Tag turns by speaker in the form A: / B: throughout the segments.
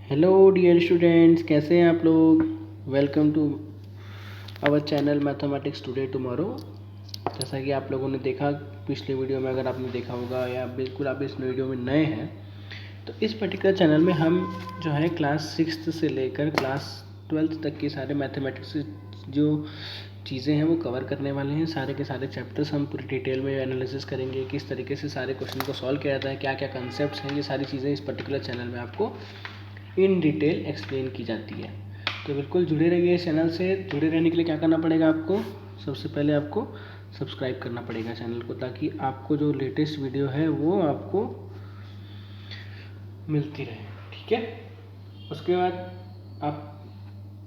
A: Hello dear students, कैसे हैं आप लोग। Welcome to our channel mathematics today tomorrow. जैसा कि आप लोगों ने देखा पिछले वीडियो में, अगर आपने देखा होगा या बिल्कुल आप इस वीडियो में नए हैं तो इस पर्टिकुलर चैनल में हम जो है क्लास 6th से लेकर क्लास 12th तक के सारे मैथमेटिक्स जो चीज़ें हैं वो कवर करने वाले हैं। सारे के सारे चैप्टर्स हम पूरी डिटेल में एनालिसिस करेंगे, किस तरीके से सारे क्वेश्चन को सॉल्व किया जाता है, क्या क्या कंसेप्ट्स हैं, ये सारी चीज़ें इस पर्टिकुलर चैनल में आपको इन डिटेल एक्सप्लेन की जाती है। तो बिल्कुल जुड़े रहिए इस चैनल से। जुड़े रहने के लिए क्या करना पड़ेगा आपको, सबसे पहले आपको सब्सक्राइब करना पड़ेगा चैनल को, ताकि आपको जो लेटेस्ट वीडियो है वो आपको मिलती रहे। ठीक है। उसके बाद आप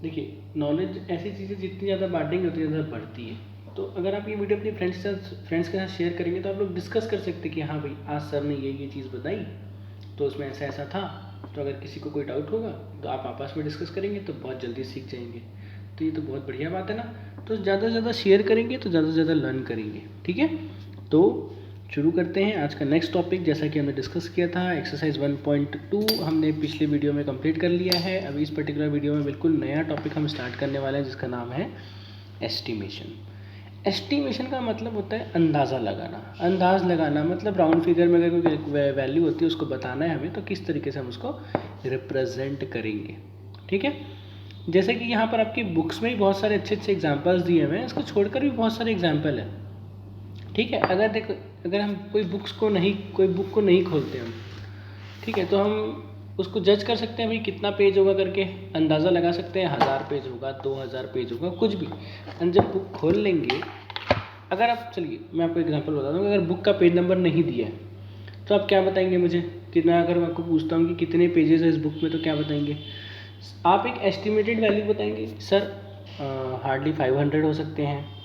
A: देखिए, नॉलेज ऐसी चीज़ें जितनी ज़्यादा बांटेंगे उतनी ज़्यादा बढ़ती है। तो अगर आप ये वीडियो अपने फ्रेंड्स के साथ शेयर करेंगे तो आप लोग डिस्कस कर सकते हैं कि हाँ भाई, आज सर ने ये चीज़ बताई तो उसमें ऐसा ऐसा था। तो अगर किसी को कोई डाउट होगा तो आप आपस में डिस्कस करेंगे तो बहुत जल्दी सीख जाएंगे। तो ये तो बहुत बढ़िया बात है ना। तो ज़्यादा से ज़्यादा शेयर करेंगे तो ज़्यादा से ज़्यादा लर्न करेंगे। ठीक है, तो शुरू करते हैं आज का नेक्स्ट टॉपिक। जैसा कि हमने डिस्कस किया था, एक्सरसाइज 1.2 हमने पिछले वीडियो में कंप्लीट कर लिया है। अभी इस पर्टिकुलर वीडियो में बिल्कुल नया टॉपिक हम स्टार्ट करने वाले हैं, जिसका नाम है एस्टिमेशन। एस्टिमेशन का मतलब होता है अंदाज़ा लगाना। अंदाज़ लगाना मतलब राउंड फिगर में अगर कोई वैल्यू होती है उसको बताना है हमें, तो किस तरीके से हम उसको रिप्रेजेंट करेंगे। ठीक है। जैसे कि यहाँ पर आपकी बुक्स में भी बहुत सारे अच्छे अच्छे एग्जांपल्स दिए हुए हैं, इसको छोड़कर भी बहुत सारे एग्जांपल हैं। ठीक है। अगर हम कोई बुक को नहीं खोलते हम, ठीक है, तो हम उसको जज कर सकते हैं भाई कितना पेज होगा करके अंदाज़ा लगा सकते हैं। 1000 पेज होगा, 2000 पेज होगा, कुछ भी। हम जब बुक खोल लेंगे, अगर आप, चलिए मैं आपको एग्जांपल बताता हूँ, अगर बुक का पेज नंबर नहीं दिया है तो आप क्या बताएंगे मुझे कितना। अगर मैं आपको पूछता हूँ कि कितने पेजेस है इस बुक में, तो क्या बताएंगे आप? एक एस्टिमेटेड वैल्यू बताएंगे, सर हार्डली 500 हो सकते हैं,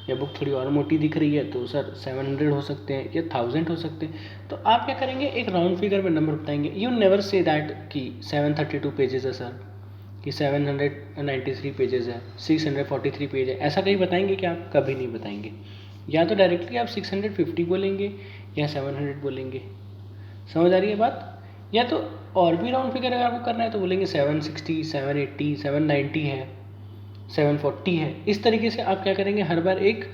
A: या बुक थोड़ी और मोटी दिख रही है तो सर 700 हो सकते हैं या 1000 हो सकते हैं। तो आप क्या करेंगे, एक राउंड फिगर में नंबर बताएंगे। यू नेवर से दैट कि 732 पेजेस है सर, कि 793 पेजेस है, 643 पेज है, ऐसा कहीं बताएंगे क्या? आप कभी नहीं बताएंगे। या तो डायरेक्टली आप 650 बोलेंगे या 700 बोलेंगे। समझ आ रही है बात? या तो और भी राउंड फिगर अगर आपको करना है तो बोलेंगे 760, 780, 790 है, 740 है। इस तरीके से आप क्या करेंगे, हर बार एक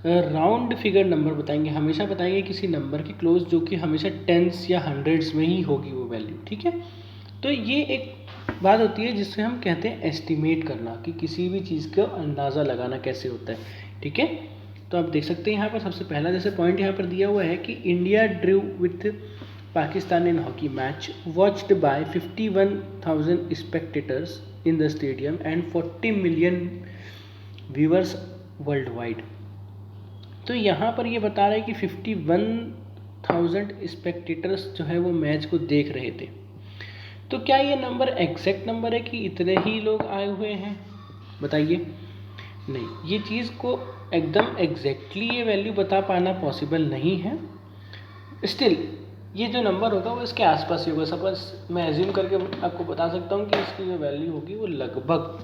A: राउंड फिगर नंबर बताएंगे। हमेशा बताएंगे किसी नंबर के क्लोज, जो कि हमेशा टेंस या हंड्रेड्स में ही होगी वो वैल्यू। ठीक है। तो ये एक बात होती है जिससे हम कहते हैं एस्टिमेट करना, कि किसी भी चीज़ का अंदाज़ा लगाना कैसे होता है। ठीक है। तो आप देख सकते हैं यहाँ पर सबसे पहला जैसे पॉइंट यहाँ पर दिया हुआ है कि India Drew with Pakistan in hockey match watched bye 51,000 spectators in the stadium and 40 million viewers world wide. तो यहाँ पर ये बता रहा है कि 51,000 स्पेक्टेटर्स जो है वो मैच को देख रहे थे। तो क्या ये नंबर एग्जैक्ट नंबर है कि इतने ही लोग आए हुए हैं? बताइए। नहीं, ये चीज़ को एकदम एग्जैक्टली ये वैल्यू बता पाना पॉसिबल नहीं है। स्टिल ये जो नंबर होगा वो इसके आसपास ही होगा। सपोज मैं एज्यूम करके आपको बता सकता हूँ कि इसकी जो वैल्यू होगी वो लगभग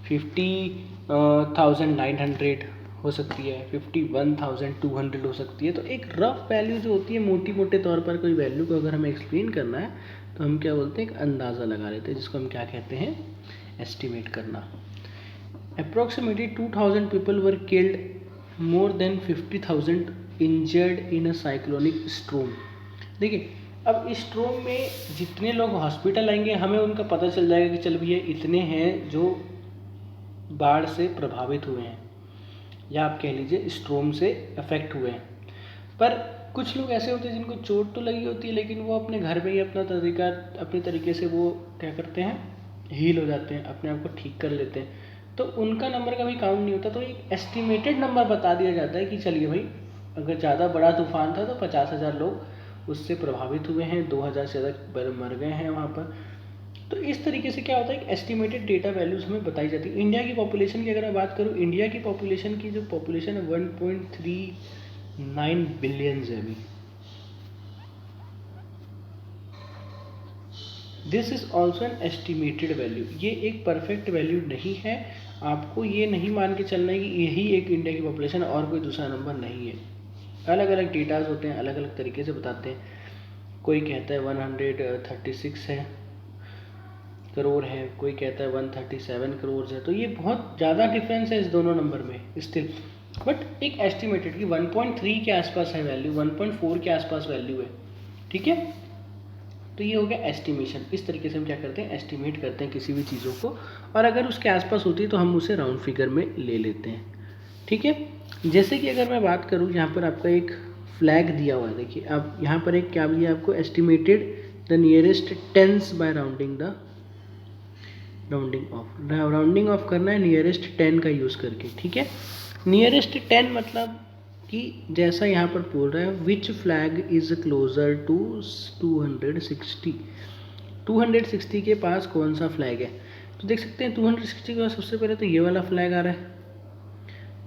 A: 50,900 हो सकती है, 51,200 हो सकती है। तो एक रफ वैल्यू जो होती है, मोटी मोटे तौर पर कोई वैल्यू को अगर हमें एक्सप्लेन करना है तो हम क्या बोलते हैं, एक अंदाज़ा लगा लेते हैं, जिसको हम क्या कहते हैं, एस्टिमेट करना। Approximately 2,000 people were killed, more than 50,000 injured in a cyclonic स्ट्रोम। देखिए, अब इस स्ट्रोम में जितने लोग हॉस्पिटल आएंगे हमें उनका पता चल जाएगा कि चल भैया इतने हैं जो बाढ़ से प्रभावित हुए हैं, या आप कह लीजिए स्ट्रोम से अफेक्ट हुए हैं। पर कुछ लोग ऐसे होते हैं जिनको चोट तो लगी होती है, लेकिन वो अपने घर में ही अपने तरीके से वो क्या करते हैं, हील हो जाते हैं, अपने आप को ठीक कर लेते हैं। तो उनका नंबर कभी काउंट नहीं होता। तो एक एस्टिमेटेड नंबर बता दिया जाता है कि चलिए भाई, अगर ज़्यादा बड़ा तूफान था तो 50,000 लोग उससे प्रभावित हुए हैं, 2,000 से ज़्यादा मर गए हैं वहाँ पर। तो इस तरीके से क्या होता है, एक एस्टिमेटेड डेटा वैल्यूज हमें बताई जाती है। इंडिया की पॉपुलेशन की अगर मैं बात करूँ, इंडिया की पॉपुलेशन की जो पॉपुलेशन है 1.39 बिलियन है अभी। This is also an estimated value. ये एक परफेक्ट वैल्यू नहीं है। आपको ये नहीं मान के चलना है कि यही एक इंडिया की पॉपुलेशन है और कोई दूसरा नंबर नहीं है। अलग अलग डेटाज होते हैं, अलग अलग तरीके से बताते हैं। कोई कहता है 136 है, करोड़ है, कोई कहता है 137 करोड़ है। तो ये बहुत ज़्यादा डिफरेंस है इस दोनों नंबर में स्टिल, बट एक एस्टिमेटेड कि 1.3 के आसपास है वैल्यू, 1.4 के आसपास वैल्यू है, ठीक है। तो ये हो गया एस्टिमेशन। इस तरीके से हम क्या करते हैं, एस्टिमेट करते हैं किसी भी चीज़ों को, और अगर उसके आसपास होती है तो हम उसे राउंड फिगर में ले लेते हैं, ठीक है। जैसे कि अगर मैं बात करूँ, यहाँ पर आपका एक फ्लैग दिया हुआ है, देखिए अब यहाँ पर एक क्या दिया आपको, estimated the nearest tens by rounding rounding off करना है नियरेस्ट 10 का यूज़ करके, ठीक है। नियरेस्ट 10 मतलब कि जैसा यहाँ पर बोल रहा है विच फ्लैग इज क्लोजर टू 260 के पास कौन सा फ्लैग है। तो देख सकते हैं 260 के पास सबसे पहले तो ये वाला फ्लैग आ रहा है,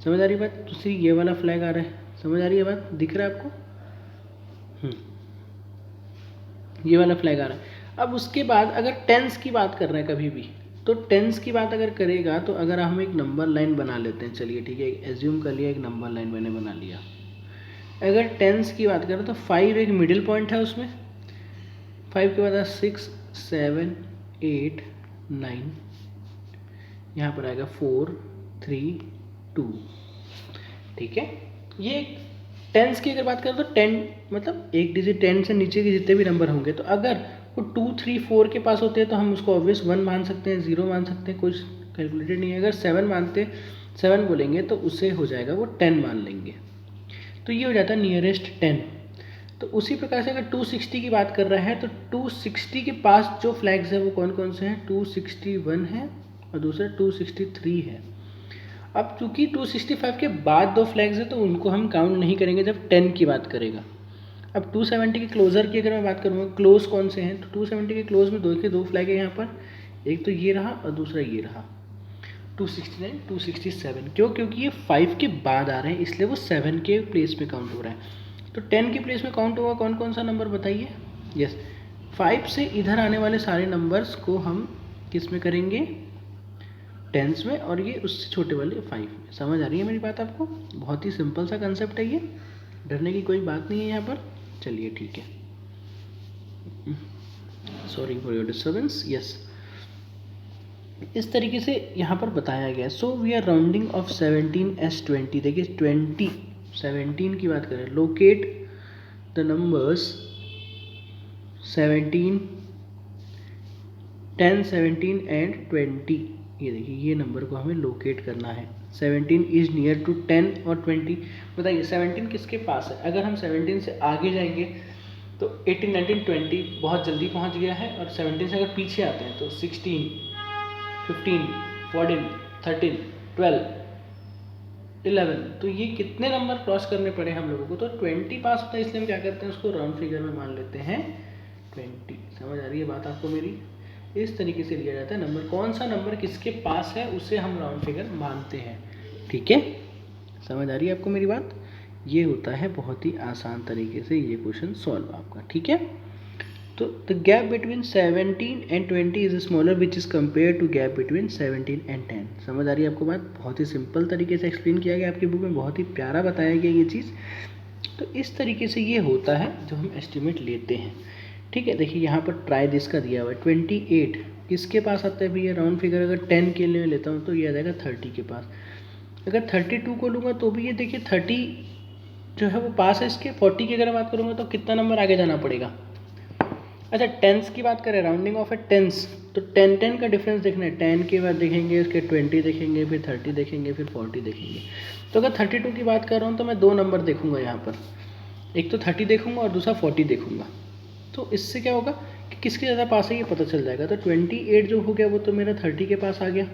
A: समझ आ रही बात। दूसरी ये वाला फ्लैग आ रहा है, समझ आ रही है बात, दिख रहा है आपको, ये वाला फ्लैग आ रहा है। अब उसके बाद अगर टेंस की बात कर रहे हैं कभी भी, तो टेंस की बात अगर करेगा तो अगर हम एक नंबर लाइन बना लेते हैं, चलिए ठीक है, एज्यूम कर लिया एक नंबर लाइन मैंने बना लिया। अगर टेंस की बात करें तो 5 एक मिडिल पॉइंट है उसमें, 5 के बाद 6 7 8 9, यहाँ पर आएगा 4 3 2, ठीक है। ये टेंस की अगर बात करें तो 10 मतलब एक डिजिट 10 से नीचे के जितने भी नंबर होंगे, तो अगर वो 2 3 4 के पास होते हैं तो हम उसको ऑब्वियस 1 मान सकते हैं, 0 मान सकते हैं, कुछ कैलकुलेटेड नहीं है। अगर 7 बोलेंगे तो उससे हो जाएगा वो 10 मान लेंगे, तो ये हो जाता है नियरेस्ट 10। तो उसी प्रकार से अगर 260 की बात कर रहा है तो 260 के पास जो फ्लैग्स है वो कौन कौन से हैं, 261 है और दूसरा 263 है। अब चूंकि 265 के बाद 2 फ्लैग्स हैं तो उनको हम काउंट नहीं करेंगे जब 10 की बात करेगा। अब 270 के क्लोजर की अगर मैं बात करूँगा, क्लोज कौन से हैं, तो 270 के क्लोज में 2 फ्लैग है यहाँ पर, एक तो ये रहा और दूसरा ये रहा, 269 267। क्यों, क्योंकि ये 5 के बाद आ रहे हैं इसलिए वो 7 के प्लेस में काउंट हो रहा है। तो 10 के प्लेस में काउंट होगा कौन कौन सा नंबर बताइए, यस 5 से इधर आने वाले सारे नंबर्स को हम किस में करेंगे, टेंस में, और ये उससे छोटे वाले 5 में। समझ आ रही है मेरी बात आपको, बहुत ही सिंपल सा कंसेप्ट है ये, डरने की कोई बात नहीं है यहाँ पर। चलिए ठीक है, sorry for your disturbance, yes इस तरीके से यहाँ पर बताया गया। So we are rounding off 17 as 20। देखिए 17 की बात करें, लोकेट द नंबर्स 17 10 17 एंड 20। ये देखिए ये नंबर को हमें लोकेट करना है। 17 इज नियर टू 10 और 20। बताइए 17 किसके पास है, अगर हम 17 से आगे जाएंगे तो 18 19 20 बहुत जल्दी पहुंच गया है, और 17 से अगर पीछे आते हैं तो 16 15 14 13 12 11। तो ये कितने नंबर क्रॉस करने पड़े हम लोगों को, तो 20 पास होता है, इसलिए हम क्या करते हैं उसको राउंड फिगर में मान लेते हैं 20। समझ आ रही है बात आपको मेरी, इस तरीके से लिया जाता है नंबर, कौन सा नंबर किसके पास है उसे हम राउंड फिगर मानते हैं, ठीक है। समझ आ रही है आपको मेरी बात, ये होता है बहुत ही आसान तरीके से ये क्वेश्चन सॉल्व आपका, ठीक है। तो the gap between 17 and 20 is smaller which is compare to gap between 17 and 10। समझ आ रही है आपको बात, बहुत ही सिंपल तरीके से एक्सप्लेन किया गया आपकी बुक में, बहुत ही प्यारा बताया गया ये चीज़। तो इस तरीके से ये होता है जो हम एस्टिमेट लेते हैं, ठीक है। देखिए यहाँ पर ट्राई दिस का दिया हुआ है 28 किसके पास आता है भैया, राउंड फिगर अगर 10 के लिए लेता हूँ तो ये आ जाएगा 30 के पास। अगर 32 को लूँगा तो भी ये देखिए 30 जो है वो पास है इसके। 40 की अगर बात करूँगा तो कितना नंबर आगे जाना पड़ेगा। अच्छा टेंस की बात करें, राउंडिंग ऑफ ए टेंस, तो 10 का डिफरेंस देखना है, 10 के बाद देखेंगे इसके 20 देखेंगे, फिर 30 देखेंगे, फिर 40 देखेंगे। तो अगर 32 की बात कर रहा हूँ तो मैं 2 नंबर देखूंगा यहाँ पर, एक तो 30 देखूंगा और दूसरा 40 देखूंगा। तो इससे क्या होगा कि किसके ज़्यादा पास है ये पता चल जाएगा। तो 28 जो हो गया वो तो मेरा 30 के पास आ गया,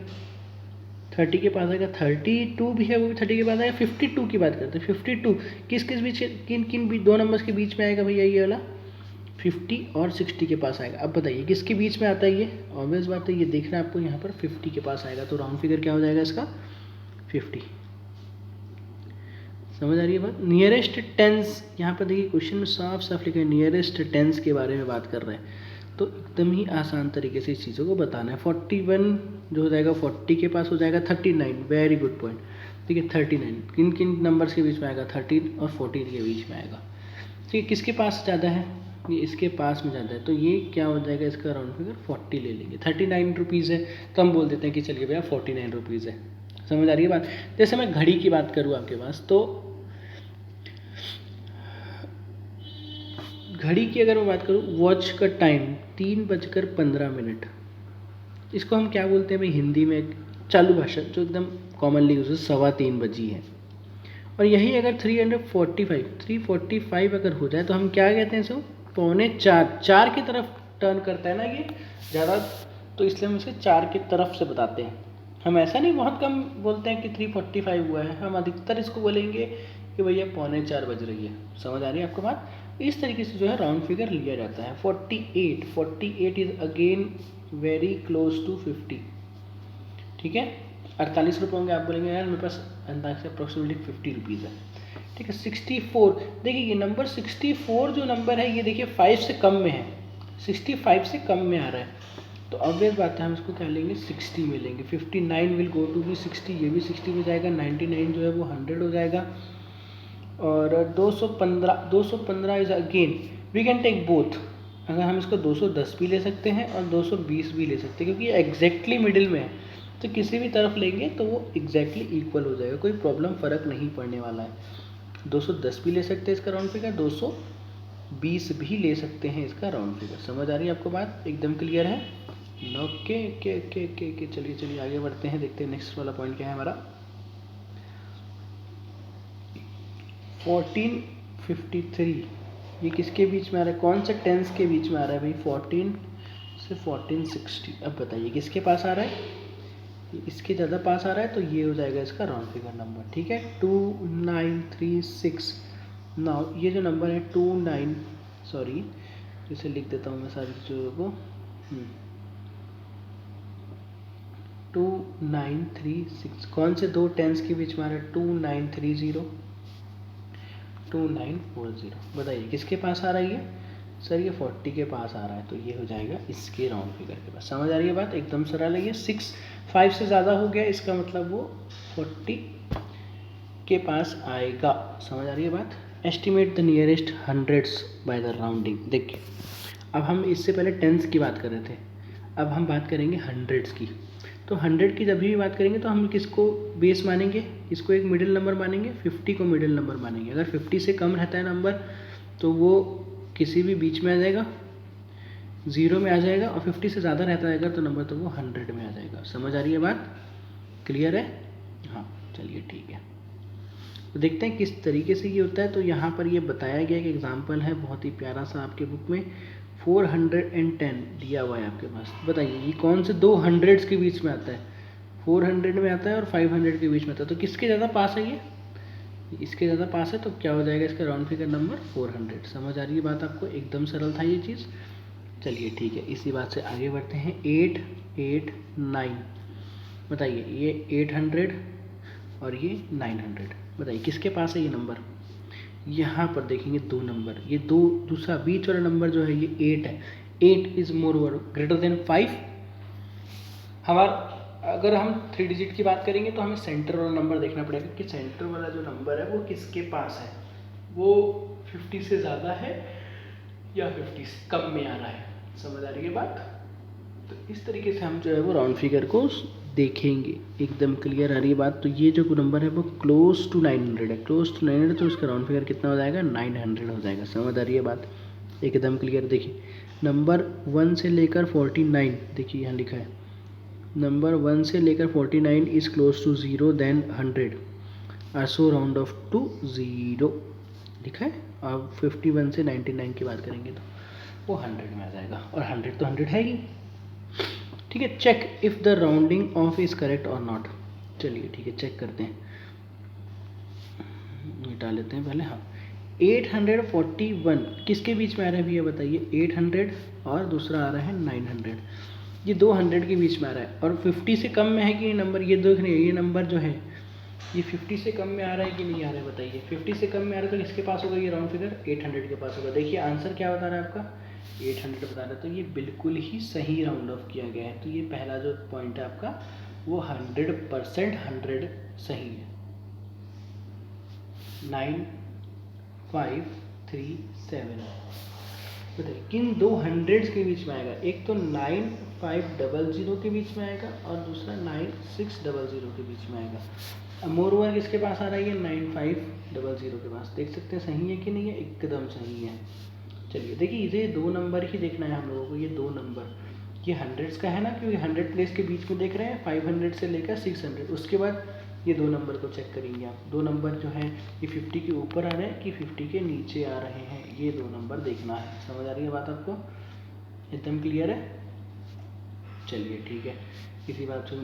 A: 30 के पास आएगा, 32 भी है वो भी 30 के पास आएगा। 52 की बात करते हैं, 52 किस किस बीच, किन दो नंबर्स के बीच में आएगा भैया, ये वाला 50 और 60 के पास आएगा। अब बताइए किसके बीच में आता है ये, ऑब्वियस बात है ये देखना है आपको, यहाँ पर 50 के पास आएगा, तो राउंड फिगर क्या हो जाएगा इसका 50। समझ आ रही है बात। नियरेस्ट टेंस, यहाँ पर देखिए क्वेश्चन में साफ साफ लिखा है नियरेस्ट टेंस के बारे में बात कर रहे हैं, तो एकदम ही आसान तरीके से इस चीज़ों को बताना है। 41 जो हो जाएगा 40 के पास हो जाएगा, 39 वेरी गुड पॉइंट, ठीक है। 39 किन किन नंबर्स के बीच में आएगा, 13 और 14 के बीच में आएगा, ठीक है। किसके पास ज़्यादा है, ये इसके पास में जाता है, तो ये क्या हो जाएगा, इसका राउंड फिगर 40 ले लेंगे। 39 रुपीज़ है तो हम बोल देते हैं कि चलिए भैया 49 रुपीज़ है। समझ आ रही है बात। जैसे मैं घड़ी की बात करूँ आपके पास, तो घड़ी की अगर मैं बात करूँ, वॉच का टाइम 3:15। इसको हम क्या बोलते हैं भाई हिंदी में, चालू भाषा जो एकदम कॉमनली यूज है, 3:15 बजी है। और यही अगर 345 अगर हो जाए तो हम क्या कहते हैं इसको, 3:45 की तरफ टर्न करता है ना ये ज़्यादा, तो इसलिए हम इसे 4 की तरफ से बताते हैं। हम ऐसा नहीं बहुत कम बोलते हैं कि 3:45 हुआ है, हम अधिकतर इसको बोलेंगे कि भैया 3:45 बज रही है। समझ आ रही है आपको बात। इस तरीके से जो है राउंड फिगर लिया जाता है। 48 is again very close to 50। ठीक है, 48 रुपये होंगे, आप बोलेंगे यार मेरे पास अंदाज से अप्रोक्सीमेटली 50 रुपीज़ है। ठीक है, 64, देखिए ये नंबर 64 जो नंबर है ये देखिए 5 से कम में है, 65 से कम में आ रहा है, तो ऑब्वियस बात है हम इसको क्या लेंगे, 60 में लेंगे। 59 विल गो टू भी 60, ये भी 60 में जाएगा। 99 जो है वो 100 हो जाएगा। और 215 is again we can take both. अगर हम इसको 210 भी ले सकते हैं और 220 भी ले सकते हैं, क्योंकि ये एग्जैक्टली मिडिल में है, तो किसी भी तरफ लेंगे तो वो एग्जैक्टली इक्वल हो जाएगा, कोई प्रॉब्लम फ़र्क नहीं पड़ने वाला है। 210 भी ले सकते हैं इसका राउंड फिगर, 220 भी ले सकते हैं इसका राउंड फिगर। समझ आ रही है आपको बात, एकदम क्लियर है। ओके के के के के चलिए आगे बढ़ते हैं, देखते हैं नेक्स्ट वाला पॉइंट क्या है हमारा। 1453 ये किसके बीच में आ रहा है, कौन से टेंस के बीच में आ रहा है भाई, 14 से 1460। अब बताइए किसके पास आ रहा है, इसके ज़्यादा पास आ रहा है, तो ये हो जाएगा इसका राउंड फिगर नंबर। ठीक है, 2936। नाउ ये जो नंबर है 29, इसे लिख देता हूँ मैं सारी चीज़ों को। 2936 कौन से दो टेंस के बीच में आ रहा है, 2930, 2940। बताइए किसके पास आ रहा है ये, सर ये 40 के पास आ रहा है, तो ये हो जाएगा इसके राउंड फिगर के पास। समझ आ रही है बात, एकदम सरल है ये। 5 से ज़्यादा हो गया, इसका मतलब वो 40 के पास आएगा। समझ आ रही है बात। Estimate the nearest hundreds by the rounding. देखिए अब हम इससे पहले टेंस की बात कर रहे थे, अब हम बात करेंगे हंड्रेड्स की। तो 100 की जब भी बात करेंगे तो हम किसको बेस मानेंगे, इसको एक मिडिल नंबर मानेंगे, 50 को मिडिल नंबर मानेंगे। अगर 50 से कम रहता है नंबर तो वो किसी भी बीच में आ जाएगा, 0 में आ जाएगा, और 50 से ज़्यादा रहता है अगर तो नंबर तो वो 100 में आ जाएगा। समझ आ रही है बात, क्लियर है। हाँ चलिए ठीक है, तो देखते हैं किस तरीके से ये होता है। तो यहाँ पर ये बताया गया एक एग्जाम्पल है बहुत ही प्यारा सा आपके बुक में, 410 दिया हुआ है आपके पास। बताइए ये कौन से दो हंड्रेड्स के बीच में आता है, 400 में आता है और 500 के बीच में आता है, तो किसके ज़्यादा पास है ये, इसके ज़्यादा पास है, तो क्या हो जाएगा इसका राउंड फिगर नंबर 400। समझ आ रही है बात आपको, एकदम सरल था ये चीज़। चलिए ठीक है, इसी बात से आगे बढ़ते हैं। 889, बताइए ये 800 और ये 900, बताइए किसके पास है ये नंबर। यहाँ पर देखेंगे दो नंबर, ये दो दूसरा बीच वाला नंबर जो है ये 8 है। 8 इज मोर ग्रेटर देन 5। हमारा अगर हम 3 डिजिट की बात करेंगे तो हमें सेंटर वाला नंबर देखना पड़ेगा कि सेंटर वाला जो नंबर है वो किसके पास है, वो 50 से ज़्यादा है या 50 से कम में आ रहा है। समझ आ रही है बात। तो इस तरीके से हम जो है वो राउंड फिगर को देखेंगे, एकदम क्लियर आ रही है बात। तो ये जो नंबर है वो क्लोज टू 900 है, क्लोज टू 900, तो उसका राउंड फिगर कितना हो जाएगा, 900 हो जाएगा। समझ आ रही है बात, एकदम क्लियर। देखिए नंबर 1 से लेकर 49, देखिए यहाँ लिखा है नंबर 1 से लेकर 49 is close to 0 then 100 are so round off to 0 लिखा है। अब 51 से 99 की बात करेंगे तो वो 100 में आ जाएगा, और 100 तो 100 है ही। ठीक है, check if the rounding off is correct और नॉट। चलिए ठीक है, चेक करते हैं, मिटा लेते हैं पहले। हाँ 841 किसके बीच में आ रहा है भैया, बताइए। 800 और दूसरा आ रहा है 900, ये 200 के बीच में आ रहा है, और 50 से कम में है कि ये नंबर, ये देख रहे हैं ये नंबर जो है ये 50 से कम में आ रहा है कि नहीं आ रहा है, बताइए। 50 से कम में आ रहा है तो किसके पास होगा ये राउंड फिगर, 800 के पास होगा। देखिए आंसर क्या बता रहा है आपका, 800 बता रहा है, तो ये बिल्कुल ही सही राउंड ऑफ किया गया है। तो ये पहला जो पॉइंट है आपका वो 100% 100 सही है। 9537 बताइए किन दो हंड्रेड्स के बीच में आएगा, एक तो 9500 के बीच में आएगा और दूसरा 9600 के बीच में आएगा। अब मोर ओवर किसके पास आ रहा है, ये 9500 के पास। देख सकते हैं सही है कि नहीं है, एकदम सही है। चलिए देखिए इसे दो नंबर ही देखना है हम लोगों को, ये दो नंबर, ये हंड्रेड्स का है ना, क्योंकि 100 प्लेस के बीच में देख रहे हैं 500 से लेकर 600। उसके बाद ये दो नंबर को चेक करेंगे आप, दो नंबर जो है ये 50 के ऊपर आ रहे हैं कि 50 के नीचे आ रहे हैं, ये दो नंबर देखना है। समझ आ रही है बात आपको, एकदम क्लियर है। चलिए ठीक है, इसी बात से